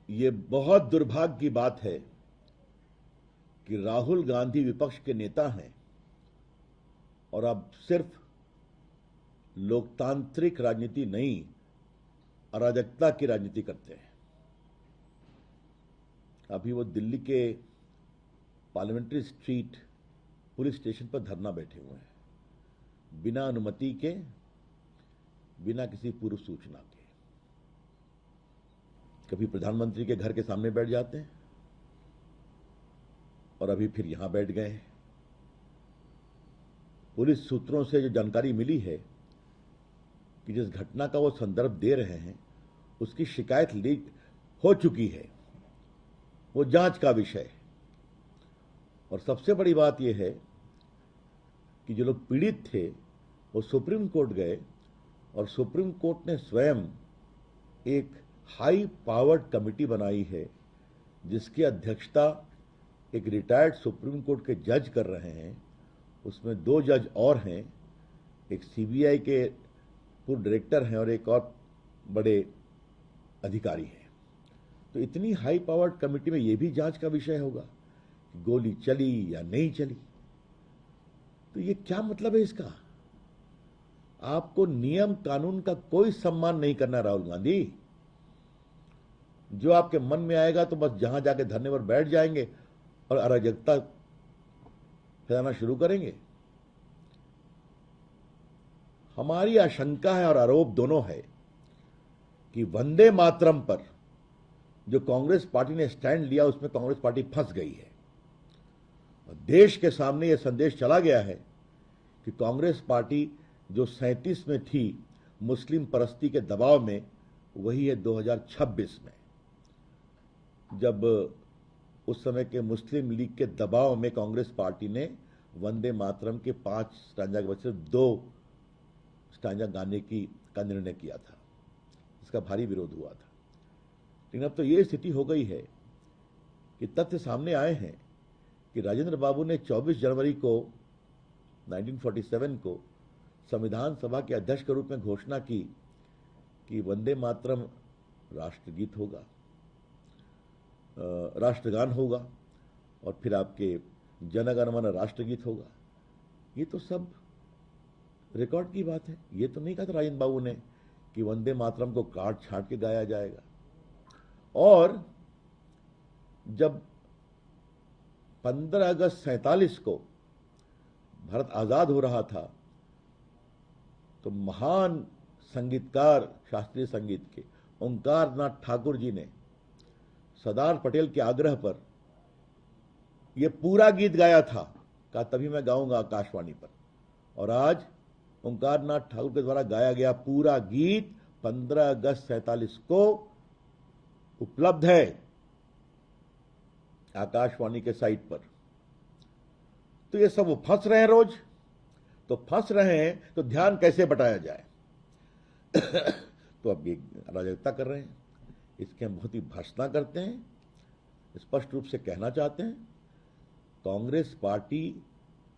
ये बहुत दुर्भाग्य की बात है कि राहुल गांधी विपक्ष के नेता हैं और अब सिर्फ लोकतांत्रिक राजनीति नहीं, अराजकता की राजनीति करते हैं। अभी वो दिल्ली के पार्लियामेंट्री स्ट्रीट पुलिस स्टेशन पर धरना बैठे हुए हैं, बिना अनुमति के, बिना किसी पूर्व सूचना के। कभी प्रधानमंत्री के घर के सामने बैठ जाते हैं और अभी फिर यहां बैठ गए हैं। पुलिस सूत्रों से जो जानकारी मिली है कि जिस घटना का वो संदर्भ दे रहे हैं उसकी शिकायत लीक हो चुकी है, वो जांच का विषय है। और सबसे बड़ी बात यह है कि जो लोग पीड़ित थे वो सुप्रीम कोर्ट गए और सुप्रीम कोर्ट ने स्वयं एक हाई पावर्ड कमेटी बनाई है जिसकी अध्यक्षता एक रिटायर्ड सुप्रीम कोर्ट के जज कर रहे हैं। उसमें 2 जज और हैं, एक सीबीआई के पूर्व डायरेक्टर हैं और एक और बड़े अधिकारी हैं। तो इतनी हाई पावर्ड कमेटी में यह भी जांच का विषय होगा कि गोली चली या नहीं चली। तो ये क्या मतलब है इसका? आपको नियम कानून का कोई सम्मान नहीं करना राहुल गांधी। जो आपके मन में आएगा तो बस जहां जाके धरने पर बैठ जाएंगे और अराजकता फैलाना शुरू करेंगे। हमारी आशंका है और आरोप दोनों है कि वंदे मातरम पर जो कांग्रेस पार्टी ने स्टैंड लिया उसमें कांग्रेस पार्टी फंस गई है। और देश के सामने यह संदेश चला गया है कि कांग्रेस पार्टी जो 37 में थी मुस्लिम परस्ती के दबाव में, वही है 2026 में, जब उस समय के मुस्लिम लीग के दबाव में कांग्रेस पार्टी ने वंदे मातरम के 5 स्टैंजा के बदले 2 स्टैंजा गाने का निर्णय किया था। इसका भारी विरोध हुआ था। लेकिन अब तो ये स्थिति हो गई है कि तथ्य सामने आए हैं कि राजेंद्र बाबू ने 24 जनवरी को 1947 को संविधान सभा के अध्यक्ष के रूप में घोषणा की कि वंदे मातरम राष्ट्रगीत होगा, राष्ट्रगान होगा और फिर आपके जनगण मन राष्ट्रगीत होगा। ये तो सब रिकॉर्ड की बात है। ये तो नहीं कहा था राजेंद्र बाबू ने कि वंदे मातरम को काट छांट के गाया जाएगा। और जब 15 अगस्त 47 को भारत आजाद हो रहा था तो महान संगीतकार शास्त्रीय संगीत के ओंकार नाथ ठाकुर जी ने सरदार पटेल के आग्रह पर यह पूरा गीत गाया था, कहा तभी मैं गाऊंगा आकाशवाणी पर। और आज ओंकार नाथ ठाकुर के द्वारा गाया गया पूरा गीत 15 अगस्त 47 को उपलब्ध है आकाशवाणी के साइट पर। तो ये सब वो फंस रहे हैं रोज, तो फंस रहे हैं तो ध्यान कैसे बटाया जाए? तो अब ये अराजकता कर रहे हैं, इसके हम बहुत ही भर्त्सना करते हैं। स्पष्ट रूप से कहना चाहते हैं, कांग्रेस पार्टी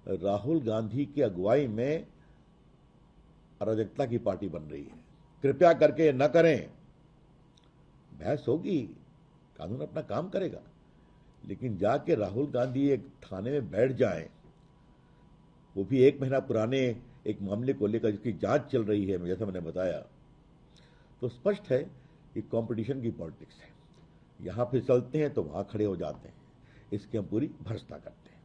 राहुल गांधी की अगुवाई में अराजकता की पार्टी बन रही है। कृपया करके न करें। बहस होगी, कानून अपना काम करेगा, लेकिन जाके राहुल गांधी एक थाने में बैठ जाएं, वो भी 1 महीना पुराने एक मामले को लेकर जिसकी जांच चल रही है, जैसा मैंने बताया, तो स्पष्ट है कि कंपटीशन की पॉलिटिक्स है। यहां फिसलते हैं तो वहां खड़े हो जाते हैं। इसकी हम पूरी भर्त्सना करते हैं।